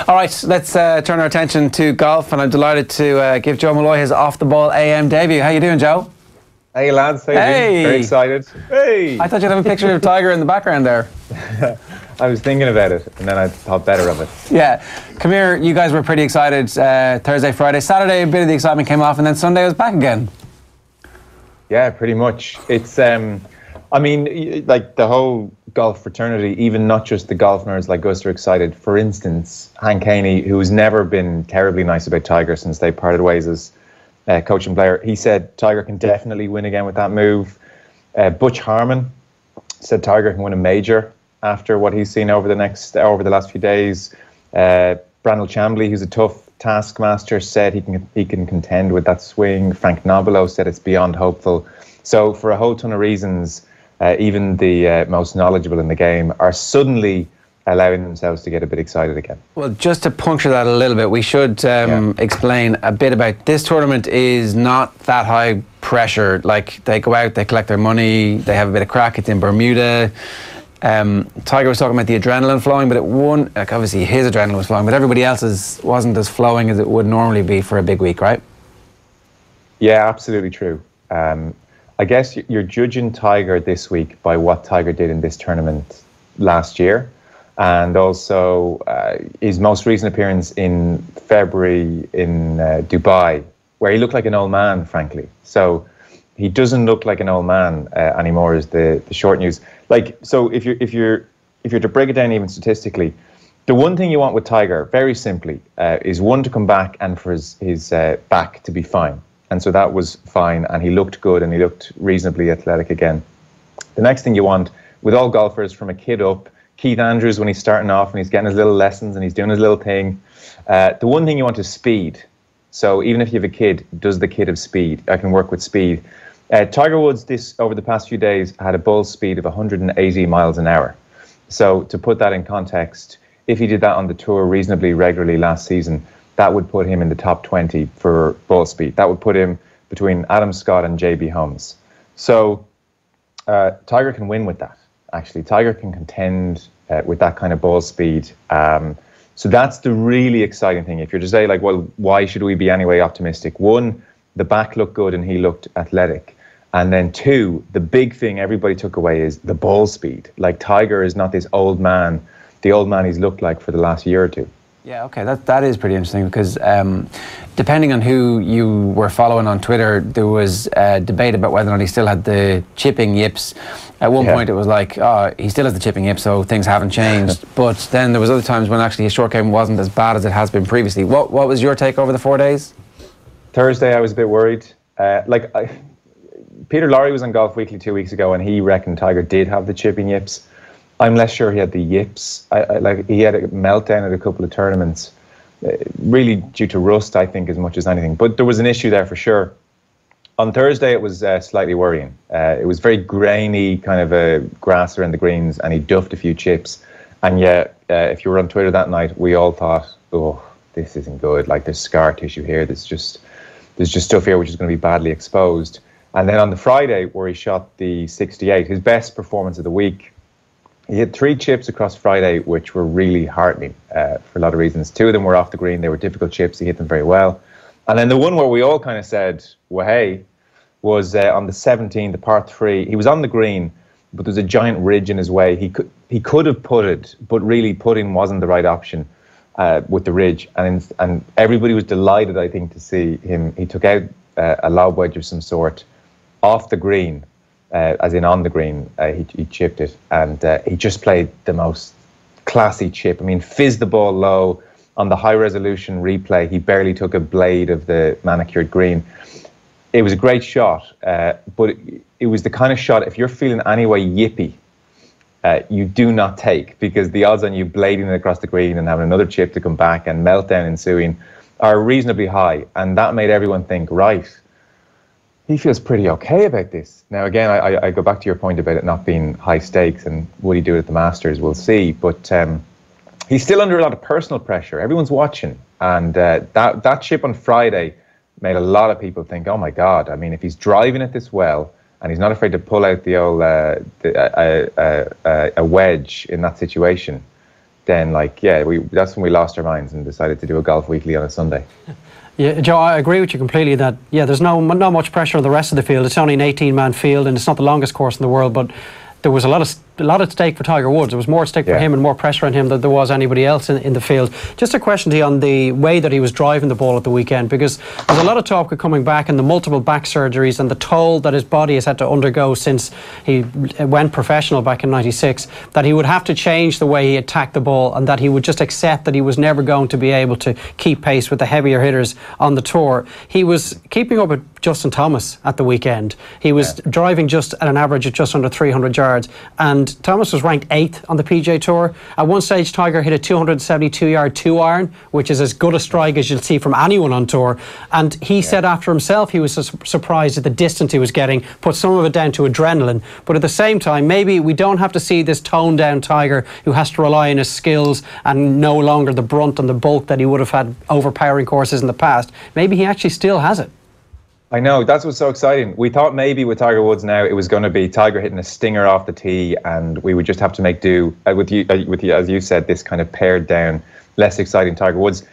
All right, let's turn our attention to golf, and I'm delighted to give Joe Molloy his Off the Ball AM debut. How you doing, Joe? Hey lads, how you doing? Very excited. Hey! I thought you'd have a picture of Tiger in the background there. I was thinking about it, and then I thought better of it. Yeah, come here. You guys were pretty excited Thursday, Friday, Saturday. A bit of the excitement came off, and then Sunday was back again. Yeah, pretty much. It's, I mean, like the whole golf fraternity, even not just the golf nerds like us are excited. For instance, Hank Haney, who's never been terribly nice about Tiger since they parted ways as coach and player, he said Tiger can definitely win again with that move. Butch Harmon said Tiger can win a major after what he's seen over the last few days. Brandel Chambly, who's a tough taskmaster, said he can contend with that swing. Frank Nobilo said it's beyond hopeful. So for a whole ton of reasons, even the most knowledgeable in the game are suddenly allowing themselves to get a bit excited again. Well, just to puncture that a little bit, we should explain a bit about this tournament. Is not that high pressure. Like, they go out, they collect their money, they have a bit of crack. It's in Bermuda. Tiger was talking about the adrenaline flowing, but like obviously his adrenaline was flowing, but everybody else's wasn't as flowing as it would normally be for a big week, right? Yeah, absolutely true. I guess you're judging Tiger this week by what Tiger did in this tournament last year, and also his most recent appearance in February in Dubai, where he looked like an old man, frankly. So he doesn't look like an old man anymore, is the short news. Like, so if you're to break it down even statistically, the one thing you want with Tiger, very simply, is one, to come back and for his back to be fine. And so that was fine, and he looked good, and he looked reasonably athletic again. The next thing you want with all golfers from a kid up, Keith Andrews, when he's starting off and he's getting his little lessons and he's doing his little thing, the one thing you want is speed. So even if you have a kid, does the kid have speed? I can work with speed. Tiger Woods, over the past few days, had a ball speed of 180 miles an hour. So to put that in context, if he did that on the tour reasonably regularly last season, that would put him in the top 20 for ball speed. That would put him between Adam Scott and JB Holmes. So Tiger can win with that, actually. Tiger can contend with that kind of ball speed. So that's the really exciting thing. If you're to say, like, well, why should we be anyway optimistic? One, the back looked good and he looked athletic. And then two, the big thing everybody took away is the ball speed. Like, Tiger is not this old man, the old man he's looked like for the last year or two. Yeah, okay, that is pretty interesting, because depending on who you were following on Twitter, there was a debate about whether or not he still had the chipping yips. At one point it was like, oh, he still has the chipping yips, so things haven't changed. But then there was other times when actually his short game wasn't as bad as it has been previously. What was your take over the 4 days? Thursday I was a bit worried. Peter Lorre was on Golf Weekly 2 weeks ago, and he reckoned Tiger did have the chipping yips. I'm less sure he had the yips. He had a meltdown at a couple of tournaments, really due to rust, I think, as much as anything. But there was an issue there for sure. On Thursday, it was slightly worrying. It was very grainy, kind of a grass around the greens, and he duffed a few chips. And yet, if you were on Twitter that night, we all thought, oh, this isn't good. Like, there's scar tissue here. There's just stuff here which is going to be badly exposed. And then on the Friday, where he shot the 68, his best performance of the week, he had 3 chips across Friday, which were really heartening for a lot of reasons. 2 of them were off the green. They were difficult chips. He hit them very well. And then the one where we all kind of said, well, hey, was on the 17, the par 3. He was on the green, but there's a giant ridge in his way. He could have putted, but really putting wasn't the right option with the ridge. And everybody was delighted, I think, to see him. He took out a lob wedge of some sort off the green. As in on the green, he chipped it, and he just played the most classy chip. I mean, fizzed the ball low on the high-resolution replay. He barely took a blade of the manicured green. It was a great shot, but it was the kind of shot, if you're feeling anyway yippy, you do not take, because the odds on you blading it across the green and having another chip to come back and meltdown ensuing are reasonably high, and that made everyone think, right, he feels pretty okay about this. Now, again, I go back to your point about it not being high stakes, and would he do it at the Masters? We'll see. But he's still under a lot of personal pressure. Everyone's watching. And that chip on Friday made a lot of people think, oh, my God. I mean, if he's driving it this well, and he's not afraid to pull out the old a wedge in that situation, then that's when we lost our minds and decided to do a golf weekly on a Sunday. Yeah, Joe, I agree with you completely that, there's not much pressure on the rest of the field. It's only an 18-man field and it's not the longest course in the world, but there was a lot at stake for Tiger Woods. There was more at stake for him and more pressure on him than there was anybody else in the field. Just a question to you on the way that he was driving the ball at the weekend, because there's a lot of talk of coming back and the multiple back surgeries and the toll that his body has had to undergo since he went professional back in '96, that he would have to change the way he attacked the ball and that he would just accept that he was never going to be able to keep pace with the heavier hitters on the tour. He was keeping up with Justin Thomas at the weekend. He was driving just at an average of just under 300 yards, and Thomas was ranked 8th on the PGA Tour. At one stage, Tiger hit a 272-yard 2-iron, which is as good a strike as you'll see from anyone on tour. And he said after himself he was surprised at the distance he was getting, put some of it down to adrenaline. But at the same time, maybe we don't have to see this toned-down Tiger who has to rely on his skills and no longer the brunt and the bulk that he would have had overpowering courses in the past. Maybe he actually still has it. I know, that's what's so exciting. We thought maybe with Tiger Woods now it was going to be Tiger hitting a stinger off the tee and we would just have to make do with you, as you said, this kind of pared down, less exciting Tiger Woods.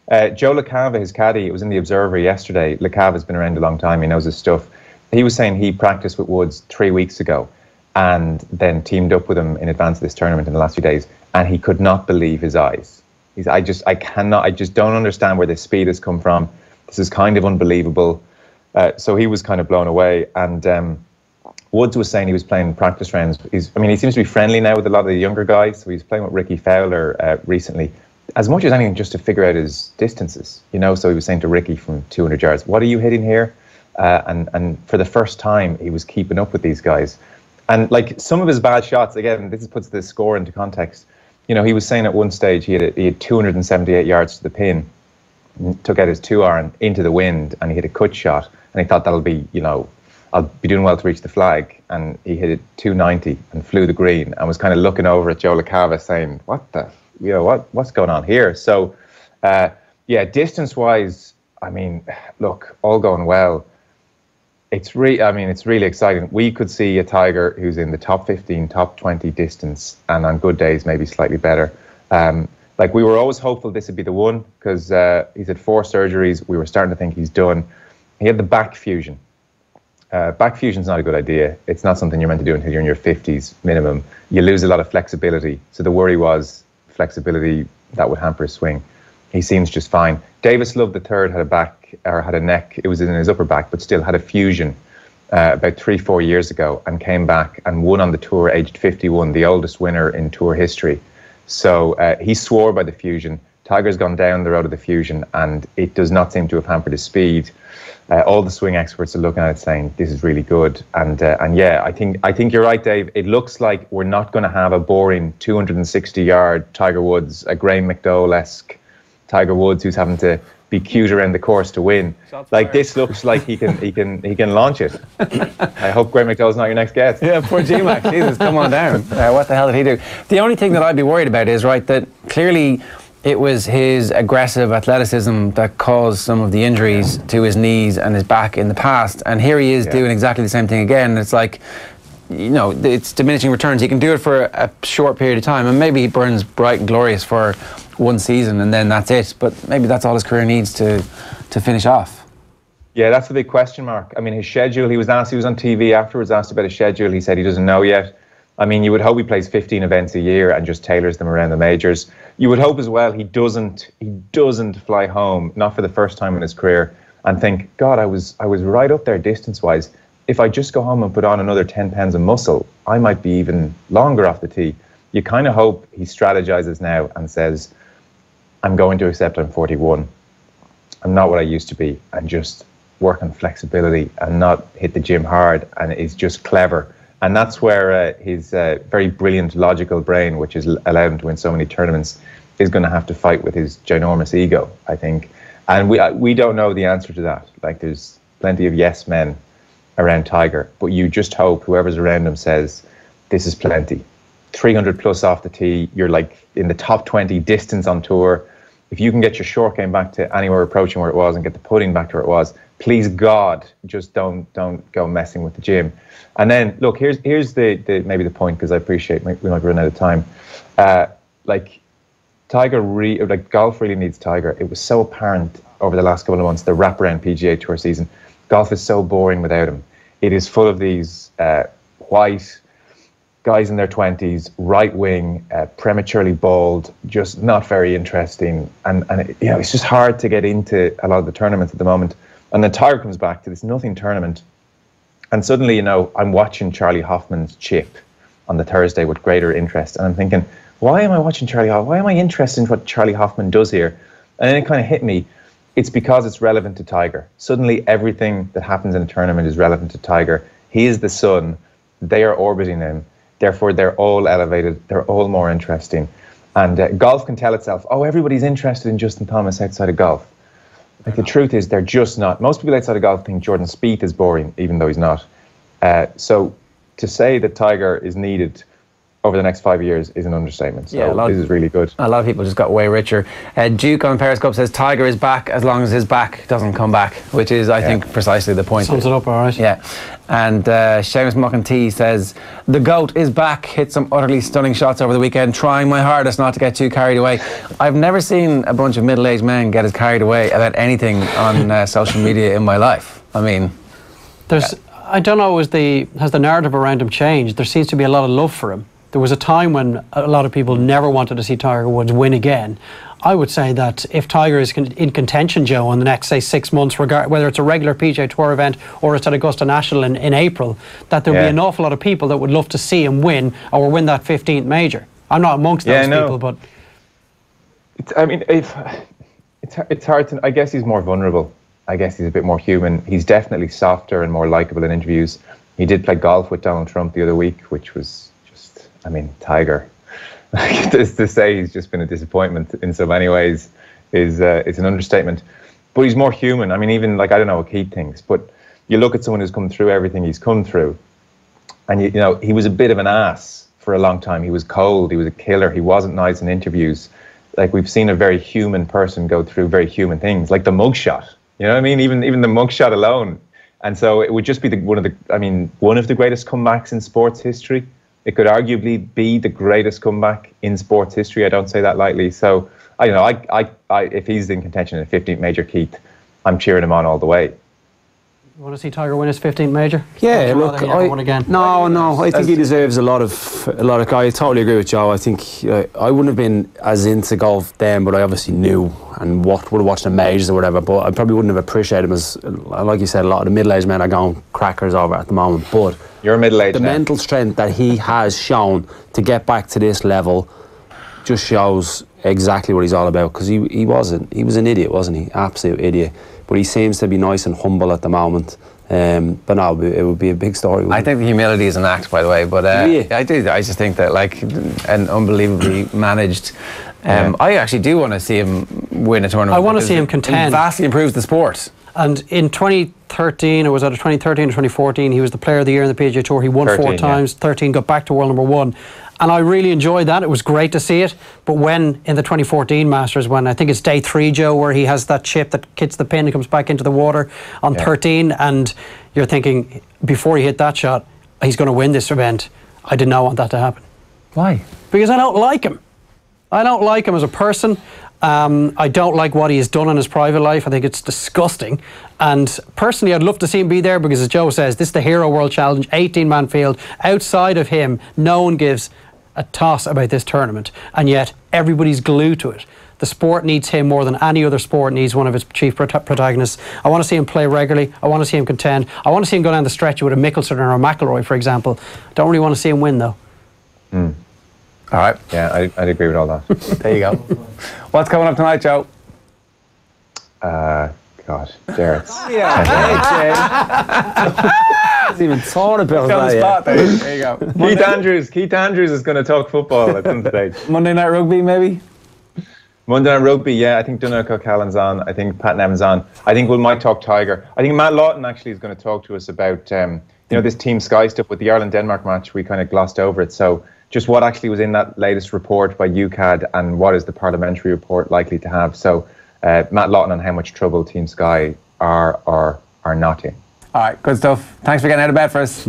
Joe LaCava, his caddy, it was in the Observer yesterday. LaCava's been around a long time, he knows his stuff. He was saying he practiced with Woods 3 weeks ago and then teamed up with him in advance of this tournament in the last few days, and he could not believe his eyes. I just don't understand where this speed has come from. This is kind of unbelievable. So he was kind of blown away, and Woods was saying he was playing practice rounds. He seems to be friendly now with a lot of the younger guys, so he's playing with Ricky Fowler recently, as much as anything just to figure out his distances, So he was saying to Ricky from 200 yards, what are you hitting here? And for the first time, he was keeping up with these guys. And some of his bad shots, again, this puts the score into context. He was saying at one stage he had 278 yards to the pin, took out his 2-iron into the wind, and he hit a cut shot. And he thought that'll be, I'll be doing well to reach the flag. And he hit it 290 and flew the green and was kind of looking over at Joe LaCava saying, what's going on here? So, distance-wise, look, all going well. It's really exciting. We could see a Tiger who's in the top 15, top 20 distance, and on good days, maybe slightly better. We were always hopeful this would be the one because he's had 4 surgeries. We were starting to think he's done. He had the back fusion. Back fusion's not a good idea. It's not something you're meant to do until you're in your 50s minimum. You lose a lot of flexibility. So the worry was flexibility that would hamper his swing. He seems just fine. Davis Love III had a neck. It was in his upper back, but still had a fusion about 3-4 years ago and came back and won on the tour aged 51, the oldest winner in tour history. So he swore by the fusion. Tiger's gone down the road of the fusion and it does not seem to have hampered his speed. All the swing experts are looking at it saying this is really good. And I think you're right, Dave. It looks like we're not going to have a boring 260-yard Tiger Woods, a Graham McDowell-esque Tiger Woods who's having to be cute around the course to win. This looks like he can launch it. I hope Graham McDowell's not your next guest. Yeah, poor G-Mac. Jesus, come on down. What the hell did he do? The only thing that I'd be worried about is, that clearly it was his aggressive athleticism that caused some of the injuries to his knees and his back in the past. And here he is doing exactly the same thing again. It's it's diminishing returns. He can do it for a short period of time, and maybe he burns bright and glorious for one season and then that's it. But maybe that's all his career needs to finish off. Yeah, that's the big question mark. His schedule, he was on TV afterwards, asked about his schedule. He said he doesn't know yet. You would hope he plays 15 events a year and just tailors them around the majors. You would hope as well he doesn't fly home, not for the first time in his career, and think, God, I was right up there distance-wise. If I just go home and put on another 10 pounds of muscle, I might be even longer off the tee. You kind of hope he strategizes now and says, I'm going to accept I'm 41. I'm not what I used to be, and just work on flexibility and not hit the gym hard, and is just clever. And that's where his very brilliant, logical brain, which has allowed him to win so many tournaments, is going to have to fight with his ginormous ego, I think. And we don't know the answer to that. There's plenty of yes men around Tiger, but you just hope whoever's around him says, this is plenty. 300 plus off the tee, you're in the top 20 distance on tour. If you can get your short game back to anywhere approaching where it was and get the putting back to where it was, please God, just don't go messing with the gym. And then look, here's the maybe the point, because I appreciate we might run out of time. golf really needs Tiger. It was so apparent over the last couple of months, the wraparound PGA Tour season. Golf is so boring without him. It is full of these white guys in their 20s, right wing, prematurely bald, just not very interesting. And it's just hard to get into a lot of the tournaments at the moment. And then Tiger comes back to this nothing tournament. And suddenly, I'm watching Charlie Hoffman's chip on the Thursday with greater interest. And I'm thinking, why am I watching Charlie Hoffman? Why am I interested in what Charlie Hoffman does here? And then it kind of hit me. It's because it's relevant to Tiger. Suddenly, everything that happens in a tournament is relevant to Tiger. He is the sun. They are orbiting him. Therefore, they're all elevated. They're all more interesting. And golf can tell itself, oh, everybody's interested in Justin Thomas outside of golf. Like the truth is, they're just not. Most people outside of golf think Jordan Spieth is boring, even though he's not. So to say that Tiger is needed over the next 5 years is an understatement. So this is really good. A lot of people just got way richer. Duke on Periscope says Tiger is back as long as his back doesn't come back, which is, I think, precisely the point. Sums it up, all right. Yeah. And Seamus Muckentee says, the GOAT is back, hit some utterly stunning shots over the weekend, trying my hardest not to get too carried away. I've never seen a bunch of middle-aged men get as carried away about anything on social media in my life. I mean... I don't know, has the narrative around him changed? There seems to be a lot of love for him. There was a time when a lot of people never wanted to see Tiger Woods win again. I would say that if Tiger is in contention, Joe, in the next, say, 6 months, whether it's a regular PGA Tour event or it's at Augusta National in April, that there'll be an awful lot of people that would love to see him win or win that 15th major. I'm not amongst those people, but... It's hard to... I guess he's more vulnerable. I guess he's a bit more human. He's definitely softer and more likable in interviews. He did play golf with Donald Trump the other week, which was just, Tiger. To say he's just been a disappointment in so many ways is it's an understatement. But he's more human. Even I don't know what Keith thinks, but you look at someone who's come through everything he's come through, and he was a bit of an ass for a long time. He was cold. He was a killer. He wasn't nice in interviews. We've seen a very human person go through very human things, like the mugshot. You know what I mean? Even the mugshot alone. And so it would just be one of the greatest comebacks in sports history. It could arguably be the greatest comeback in sports history. I don't say that lightly. So if he's in contention in a 15th major, Keith, I'm cheering him on all the way. You want to see Tiger win his 15th major? Yeah, look, I think he deserves a lot of. I totally agree with Joe. I think I wouldn't have been as into golf then, but I obviously knew and would have watched the majors or whatever. But I probably wouldn't have appreciated him as, like you said, a lot of the middle-aged men are going crackers over at the moment. But you're middle-aged. The mental strength that he has shown to get back to this level just shows exactly what he's all about. Because he was an idiot, wasn't he? Absolute idiot. But he seems to be nice and humble at the moment. But no, it would be a big story. I think the humility is an act, by the way. But I just think that an unbelievably managed. I actually do want to see him win a tournament. I want to see him contend. It vastly improves the sport. And in 2013, it was out of 2013 or 2014, he was the Player of the Year in the PGA Tour. He won 4 times. 13 got back to world number 1. And I really enjoyed that. It was great to see it. But when, in the 2014 Masters, when I think it's day 3, Joe, where he has that chip that hits the pin and comes back into the water on 13, and you're thinking, before he hit that shot, he's going to win this event. I did not want that to happen. Why? Because I don't like him. I don't like him as a person. I don't like what he has done in his private life. I think it's disgusting. And personally, I'd love to see him be there because, as Joe says, this is the Hero World Challenge, 18-man field. Outside of him, no one gives a toss about this tournament. And yet, everybody's glued to it. The sport needs him more than any other sport needs one of its chief protagonists. I want to see him play regularly. I want to see him contend. I want to see him go down the stretch with a Mickelson or a McIlroy, for example. Don't really want to see him win, though. Mm. All right. Yeah, I'd agree with all that. There you go. What's coming up tonight, Joe? God, Jarrett's. Hasn't even thought about that yet. There you go. Keith Andrews is going to talk football at some stage. Monday Night Rugby, maybe? Monday Night Rugby, yeah. I think Donald O'Callaghan's on. I think Pat Nevin's on. I think we might talk Tiger. I think Matt Lawton actually is going to talk to us about this Team Sky stuff with the Ireland-Denmark match. We kind of glossed over it. So just what actually was in that latest report by UCAD and what is the parliamentary report likely to have. So Matt Lawton on how much trouble Team Sky are not in. All right, good stuff. Thanks for getting out of bed for us.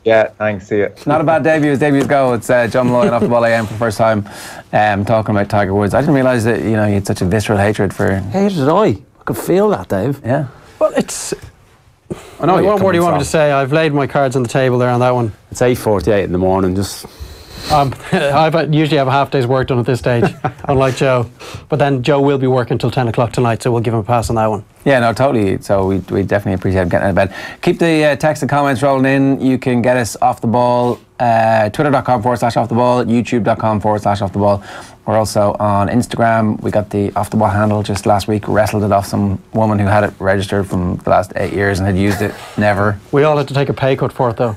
Yeah, thanks. See you. Not a bad debut. His debut go. It's Joe Molloy on Off the Ball AM for the first time, talking about Tiger Woods. I didn't realise that you had such a visceral hatred for. Hated it. I could feel that, Dave. Yeah. Well, it's. I know. What more do you want me to say? I've laid my cards on the table there on that one. It's 8:48 in the morning. Just. I usually have a half day's work done at this stage, unlike Joe. But then Joe will be working till 10 o'clock tonight, so we'll give him a pass on that one. Yeah, no, totally. So we definitely appreciate getting out of bed. Keep the text and comments rolling in. You can get us off the ball, twitter.com/off the ball, youtube.com/off the ball. We're also on Instagram. We got the off the ball handle just last week, wrestled it off some woman who had it registered from the last 8 years and had used it never. We all had to take a pay cut for it, though.